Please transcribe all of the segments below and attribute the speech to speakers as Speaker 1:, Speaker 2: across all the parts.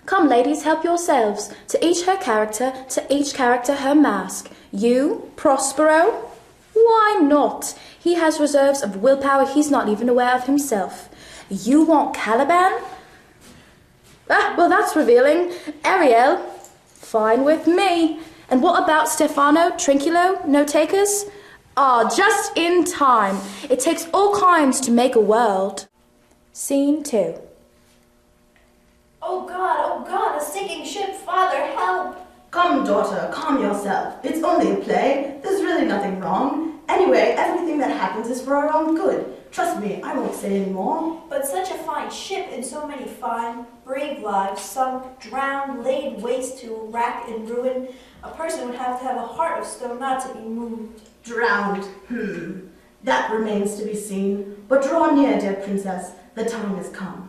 Speaker 1: Come, ladies, help yourselves. To each character her mask. You, Prospero? Why not? He has reserves of willpower he's not even aware of himself. You want Caliban? Ah, well, that's revealing. Ariel? Fine with me. And what about Stefano, Trinculo? No takers? Ah, just in time. It takes all kinds to make a world. Scene 2.
Speaker 2: Oh God, a sinking ship, Father, help!
Speaker 3: Come, daughter, calm yourself. It's only a play. There's really nothing wrong. Anyway, everything that happens is for our own good. Trust me, I won't say any more.
Speaker 2: But such a fine ship and so many fine, brave lives sunk, drowned, laid waste to wrack and ruin. A person would have to have a heart of stone not to be moved.
Speaker 3: Drowned. That remains to be seen. But draw near, dear princess. The time has come.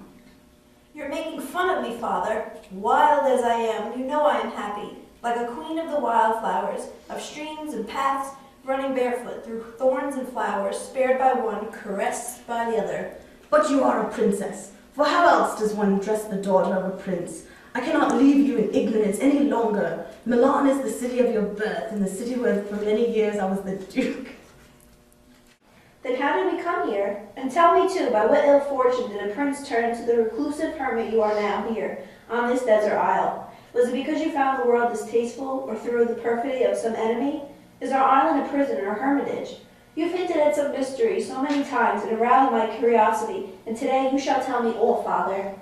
Speaker 2: You're making fun of me, Father. Wild as I am, you know I am happy. Like a queen of the wildflowers, of streams and paths, running barefoot through thorns and flowers, spared by one, caressed by the other.
Speaker 3: But you are a princess. For how else does one dress the daughter of a prince? I cannot leave you in ignorance any longer. Milan is the city of your birth, and the city where for many years I was the duke.
Speaker 2: Then how did we come here? And tell me too, by what ill fortune did a prince turn into the reclusive hermit you are now here, on this desert isle? Was it because you found the world distasteful, or through the perfidy of some enemy? Is our island a prison or a hermitage? You've hinted at some mystery so many times and aroused my curiosity, and today you shall tell me all, Father.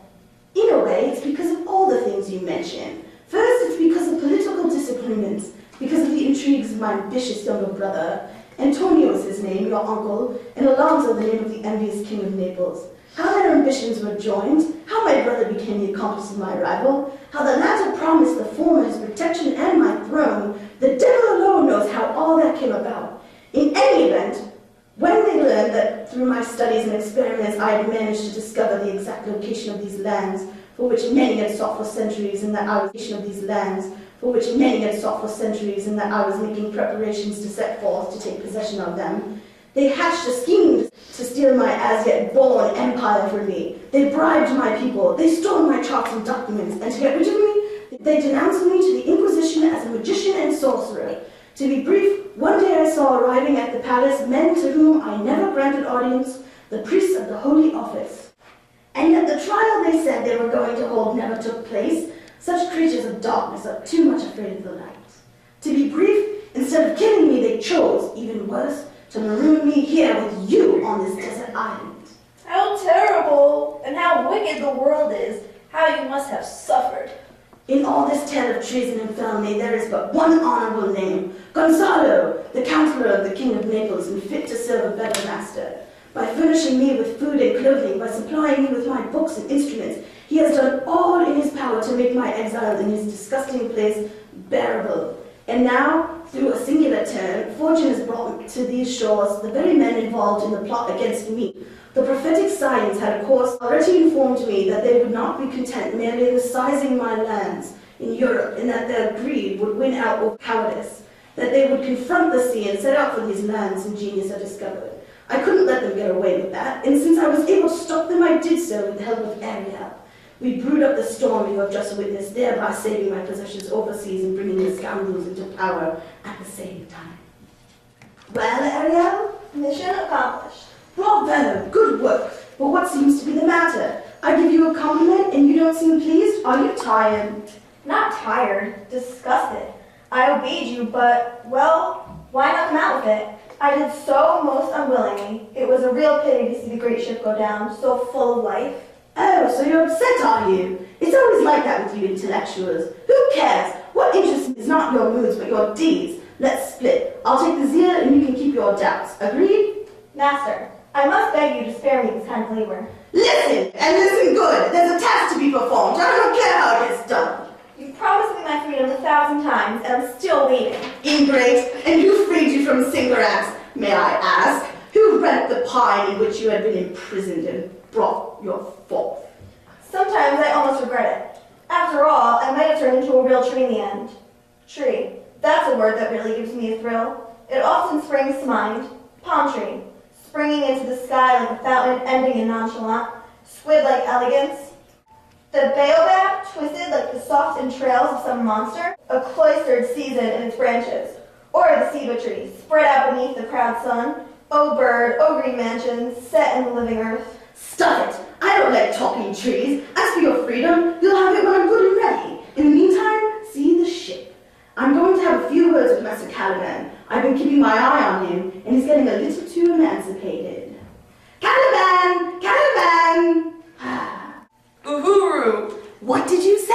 Speaker 3: In a way, it's because of all the things you mention. First, it's because of political disagreements, because of the intrigues of my ambitious younger brother. Antonio is his name, your uncle, and Alonso the name of the envious king of Naples. How their ambitions were joined, how my brother became the accomplice of my rival, how the latter promised the former his protection and my throne. The devil alone knows how all that came about. In any event, when they learned that through my studies and experiments I had managed to discover the exact location of these lands, for which many had sought for centuries, and that I was making preparations to set forth to take possession of them, they hatched a scheme to steal my as-yet born empire from me. They bribed my people, they stole my charts and documents, and to get rid of me, they denounced me to the Inquisition as a magician and sorcerer. To be brief, one day I saw arriving at the palace men to whom I never granted audience, the priests of the Holy Office. And yet the trial they said they were going to hold never took place. Such creatures of darkness are too much afraid of the light. To be brief, instead of killing me, they chose, even worse, to maroon me here with you on this desert island.
Speaker 2: How terrible, and how wicked the world is. How you must have suffered.
Speaker 3: In all this tale of treason and felony, there is but one honorable name, Gonzalo, the counselor of the King of Naples and fit to serve a better master. By furnishing me with food and clothing, by supplying me with my books and instruments, he has done all in his power to make my exile in his disgusting place bearable. And now, through a singular turn, fortune has brought to these shores the very men involved in the plot against me. The prophetic signs had, of course, already informed me that they would not be content merely with seizing my lands in Europe, and that their greed would win out over cowardice, that they would confront the sea and set out for these lands ingenious or discovered. I couldn't let them get away with that, and since I was able to stop them, I did so with the help of Ariel. We brewed up the storm you have just witnessed, thereby saving my possessions overseas and bringing the scoundrels into power at the same time. Well, Ariel?
Speaker 2: Mission accomplished.
Speaker 3: Bravo! Good work! But what seems to be the matter? I give you a compliment and you don't seem pleased? Are you tired?
Speaker 2: Not tired, disgusted. I obeyed you, but, well, why not come out with it? I did so most unwillingly. It was a real pity to see the great ship go down, so full of life.
Speaker 3: Oh, so you're upset, are you? It's always like that with you intellectuals. Who cares? What interests me is not your moods, but your deeds. Let's split. I'll take the zeal and you can keep your doubts. Agreed?
Speaker 2: Master, I must beg you to spare me this kind of labor.
Speaker 3: Listen, and listen good. There's a task to be performed. I don't care how it gets done.
Speaker 2: You've promised me my freedom 1,000 times, and I'm still waiting.
Speaker 3: Ingrate, and who freed you from Singarax, may I ask? Who rent the pine in which you had been imprisoned and brought your forth?
Speaker 2: Sometimes I almost regret it. After all, I might have turned into a real tree in the end. Tree. That's a word that really gives me a thrill. It often springs to mind. Palm tree. Springing into the sky like a fountain, ending in nonchalant. Squid-like elegance. The baobab, twisted like the soft entrails of some monster, a cloistered season in its branches. Or the ceiba tree, spread out beneath the proud sun. O bird, O green mansions, set in the living earth.
Speaker 3: Stop it! I don't like talking trees. As for your freedom, you'll have it when I'm good and ready. In the meantime, see the ship. I'm going to have a few words with Master Caliban. I've been keeping my eye on him, and he's getting a little too emancipated. Caliban! Caliban!
Speaker 4: Uhuru!
Speaker 3: What did you say?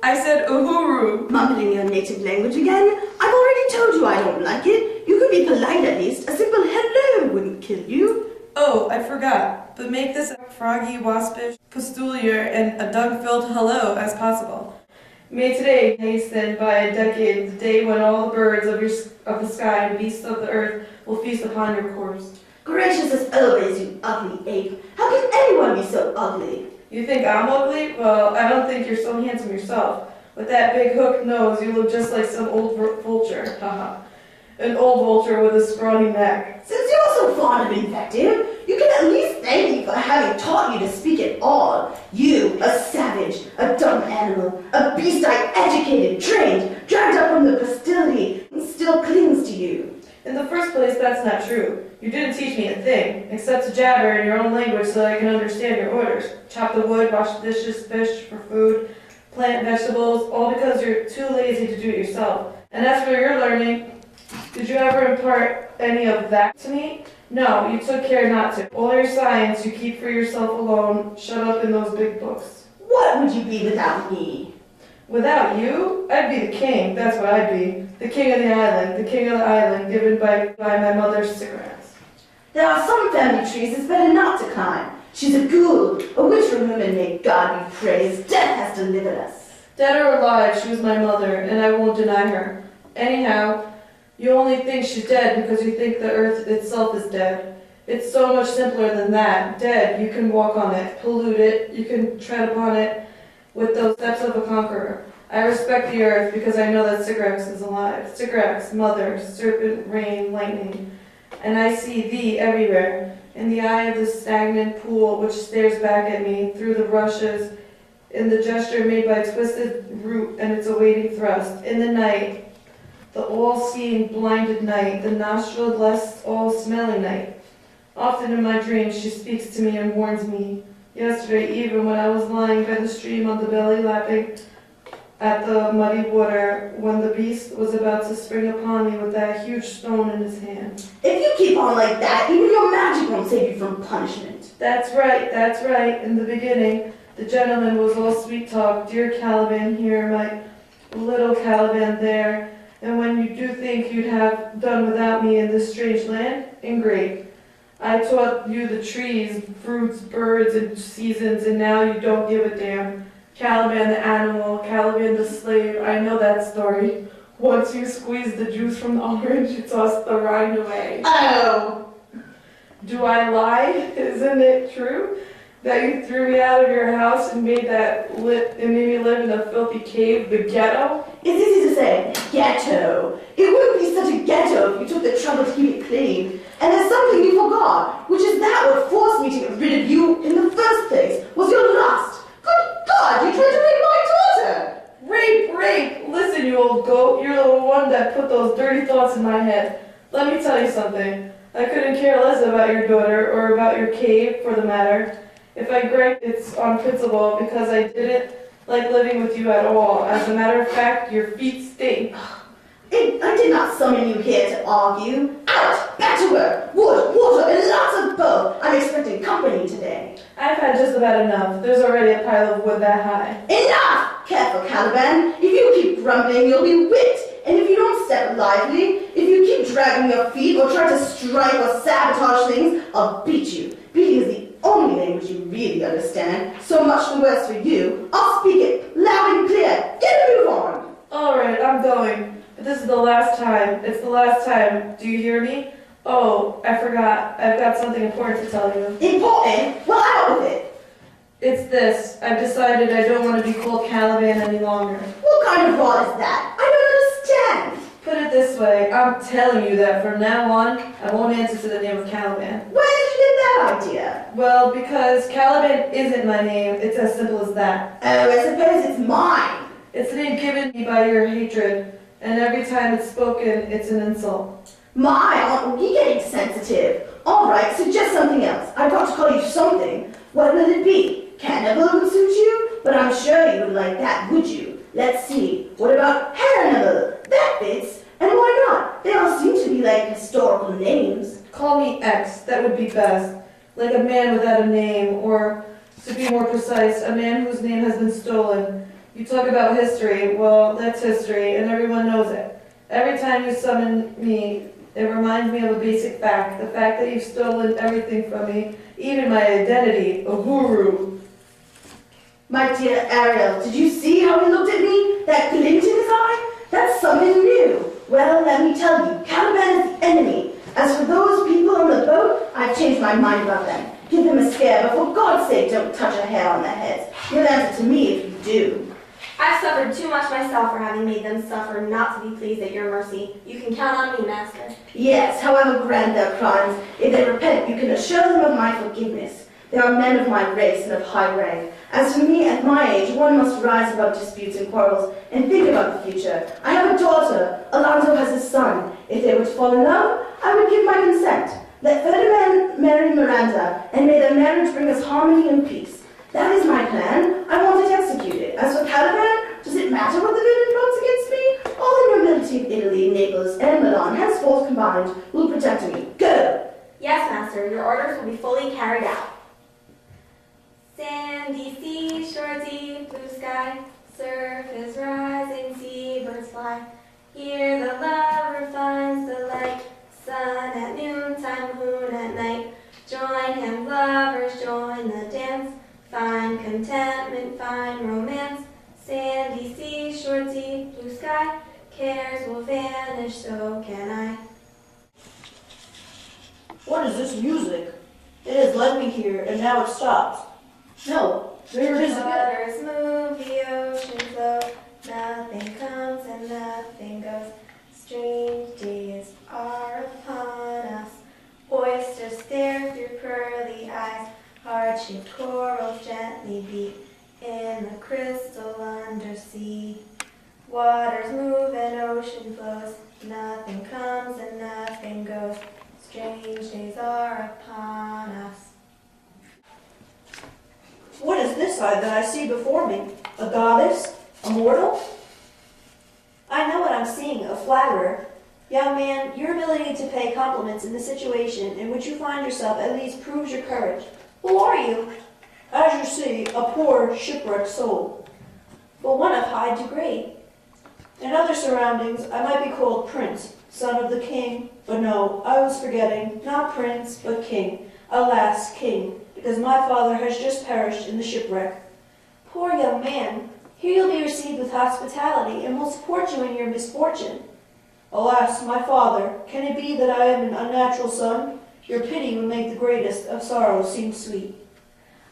Speaker 4: I said uhuru.
Speaker 3: Mumbling your native language again? I've already told you I don't like it. You could be polite at least. A simple hello wouldn't kill you.
Speaker 4: Oh, I forgot. But make this a froggy, waspish, pustulier, and a dung-filled hello as possible. May today hasten by a decade the day when all the birds of the sky and beasts of the earth will feast upon your corpse.
Speaker 3: Gracious as always, you ugly ape. How can anyone be so ugly?
Speaker 4: You think I'm ugly? Well, I don't think you're so handsome yourself. With that big hooked nose, you look just like some old vulture. Haha. An old vulture with a scrawny neck.
Speaker 3: Since you're so fond of invective, you can at least thank me for having taught you to speak at all. You, a savage, a dumb animal, a beast I educated, trained, dragged up from the postility, and still clings to you.
Speaker 4: In the first place, that's not true. You didn't teach me a thing, except to jabber in your own language so that I can understand your orders. Chop the wood, wash the dishes, fish for food, plant vegetables, all because you're too lazy to do it yourself. And as for your learning, did you ever impart any of that to me? No, you took care not to. All your science you keep for yourself alone, shut up in those big books.
Speaker 3: What would you be without me?
Speaker 4: Without you, I'd be the king, that's what I'd be. The king of the island given by my mother's cigarettes.
Speaker 3: There are some family trees it's better not to climb. She's a ghoul, a witcher woman, may God be praised. Death has delivered us.
Speaker 4: Dead or alive, she was my mother, and I won't deny her. Anyhow, you only think she's dead because you think the earth itself is dead. It's so much simpler than that. Dead, you can walk on it, pollute it, you can tread upon it with those steps of a conqueror. I respect the earth because I know that Sycorax is alive. Sycorax, mother, serpent, rain, lightning. And I see thee everywhere, in the eye of the stagnant pool which stares back at me through the rushes, in the gesture made by twisted root and its awaiting thrust, in the night, the all-seeing blinded night, the nostril-less all-smelling night. Often in my dreams she speaks to me and warns me. Yesterday, even when I was lying by the stream on the belly lapping at the muddy water, when the beast was about to spring upon me with that huge stone in his hand.
Speaker 3: If you keep on like that, even your magic won't save you from punishment.
Speaker 4: That's right. In the beginning, the gentleman was all sweet talk. Dear Caliban here, my little Caliban there. And when you do think you'd have done without me in this strange land, ingrate. I taught you the trees, fruits, birds, and seasons, and now you don't give a damn. Caliban the animal, Caliban the slave, I know that story. Once you squeeze the juice from the orange, you toss the rind away.
Speaker 3: Oh!
Speaker 4: Do I lie? Isn't it true that you threw me out of your house and made me live in a filthy cave, the ghetto?
Speaker 3: It's easy to say, ghetto. It wouldn't be such a ghetto if you took the trouble to keep it clean. And there's something you forgot, which is that what forced me to get rid of you in the first place, was your lust. Good God, you tried to rape my daughter!
Speaker 4: Rape! Listen, you old goat, you're the one that put those dirty thoughts in my head. Let me tell you something. I couldn't care less about your daughter, or about your cave, for the matter. If I gripe, it's on principle, because I didn't like living with you at all. As a matter of fact, your feet stink.
Speaker 3: I did not summon you here to argue. Out! Back to work! Wood, water, and lots of both! I'm expecting company today.
Speaker 4: I've had just about enough. There's already a pile of wood that high.
Speaker 3: Enough! Careful, Caliban. If you keep grumbling, you'll be whipped. And if you don't step lively, if you keep dragging your feet or try to strike or sabotage things, I'll beat you. Beating is the only language you really understand. So much the worse for you. I'll speak it loud and clear. Get a move on.
Speaker 4: All right, I'm going. But this is the last time. It's the last time. Do you hear me? Oh, I forgot. I've got something important to tell you.
Speaker 3: Important? Well, out with it.
Speaker 4: It's this. I've decided I don't want to be called Caliban any longer.
Speaker 3: What kind of rot is that? I don't understand.
Speaker 4: Put it this way. I'm telling you that from now on, I won't answer to the name of Caliban.
Speaker 3: Where did you get that idea?
Speaker 4: Well, because Caliban isn't my name. It's as simple as that.
Speaker 3: Oh, I suppose it's mine.
Speaker 4: It's the name given me by your hatred, and every time it's spoken, it's an insult.
Speaker 3: My, aren't we getting sensitive? All right, suggest something else. I've got to call you something. What will it be? Cannibal would suit you, but I'm sure you would like that, would you? Let's see. What about Hannibal? That fits. And why not? They all seem to be like historical names.
Speaker 4: Call me X, that would be best. Like a man without a name, or, to be more precise, a man whose name has been stolen. You talk about history, well, that's history, and everyone knows it. Every time you summon me, it reminds me of a basic fact, the fact that you've stolen everything from me, even my identity, Uhuru.
Speaker 3: My dear Ariel, did you see how he looked at me? That glint in his eye? That's something new. Well, let me tell you, Caliban is the enemy. As for those people on the boat, I've changed my mind about them. Give them a scare, but for God's sake, don't touch a hair on their heads. You'll answer to me if you do.
Speaker 2: I've suffered too much myself for having made them suffer not to be pleased at your mercy. You can count on me, Master.
Speaker 3: Yes, however grand their crimes, if they repent, you can assure them of my forgiveness. They are men of my race and of high rank. As for me, at my age, one must rise above disputes and quarrels and think about the future. I have a daughter. Alonso has a son. If they would fall in love, I would give my consent. Let Ferdinand marry Miranda, and may their marriage bring us harmony and peace. That is my plan. I want it executed. As for Caliban, does it matter what the villain plots against me? All the nobility of Italy, Naples, and Milan, henceforth combined, will protect me. Go!
Speaker 2: Yes, Master, your orders will be fully carried out. Sandy seashore, deep blue sky, surf is rising, seabirds fly. Here the lover finds the light, sun at noontime, moon at night. Join him, lovers, join the dance. Find contentment, find romance. Sandy seashore, deep blue sky, cares will vanish, so can I.
Speaker 5: What is this music? It has led me here, and now it stops. No, there it is again.
Speaker 2: Waters move, the ocean flow. Nothing comes and nothing goes. Strange days are upon us. Oysters stare through pearly eyes. Heart-shaped corals gently beat in the crystal undersea. Waters move and ocean flows. Nothing comes and nothing goes. Strange days are upon us.
Speaker 5: What is this that I see before me? A goddess? A mortal?
Speaker 2: I know what I'm seeing, a flatterer. Young man, your ability to pay compliments in the situation in which you find yourself at least proves your courage. Who are you?
Speaker 5: As you see, a poor, shipwrecked soul.
Speaker 2: But one of high degree.
Speaker 5: In other surroundings, I might be called Prince, son of the king. But no, I was forgetting, not Prince, but King. Alas, King, because my father has just perished in the shipwreck.
Speaker 2: Poor young man, here you'll be received with hospitality and will support you in your misfortune.
Speaker 5: Alas, my father, can it be that I am an unnatural son? Your pity would make the greatest of sorrows seem sweet.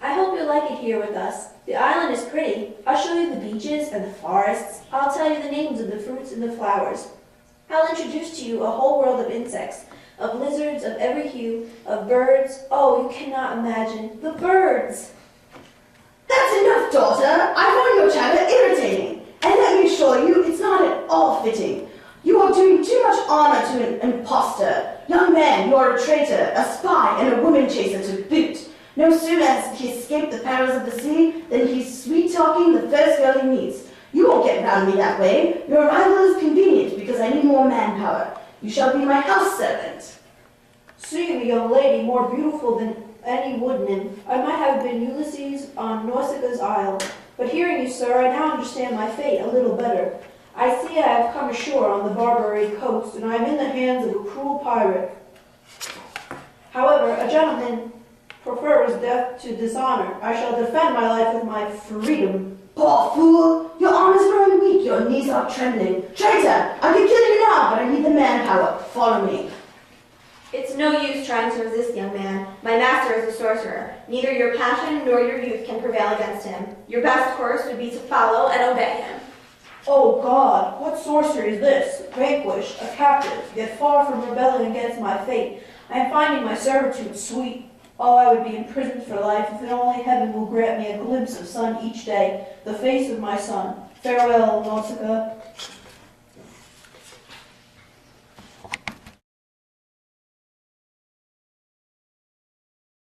Speaker 2: I hope you'll like it here with us. The island is pretty. I'll show you the beaches and the forests. I'll tell you the names of the fruits and the flowers. I'll introduce to you a whole world of insects, of lizards of every hue, of birds. Oh, you cannot imagine. The birds!
Speaker 3: That's enough, daughter. I find your chatter irritating. And let me assure you, it's not at all fitting. You are doing too much honor to an impostor. Young man, you are a traitor, a spy, and a woman chaser to boot. No sooner has he escaped the perils of the sea than he's sweet-talking the first girl he meets. You won't get round me that way. Your arrival is convenient because I need more manpower. You shall be my house servant.
Speaker 5: Seeing a young lady more beautiful than any wood nymph, I might have been Ulysses on Nausicaa's isle. But hearing you, sir, I now understand my fate a little better. I see I have come ashore on the Barbary coast, and I am in the hands of a cruel pirate. However, a gentleman prefers death to dishonor. I shall defend my life with my freedom.
Speaker 3: Poor fool! Your arm is growing weak, your knees are trembling. Traitor! I can kill you now, but I need the manpower. Follow me.
Speaker 2: It's no use trying to resist, young man. My master is a sorcerer. Neither your passion nor your youth can prevail against him. Your best course would be to follow and obey him.
Speaker 5: Oh God, what sorcery is this? Vanquished, a captive, yet far from rebelling against my fate. I am finding my servitude sweet. Oh, I would be imprisoned for life if only heaven will grant me a glimpse of sun each day, the face of my son. Farewell, Nausicaa.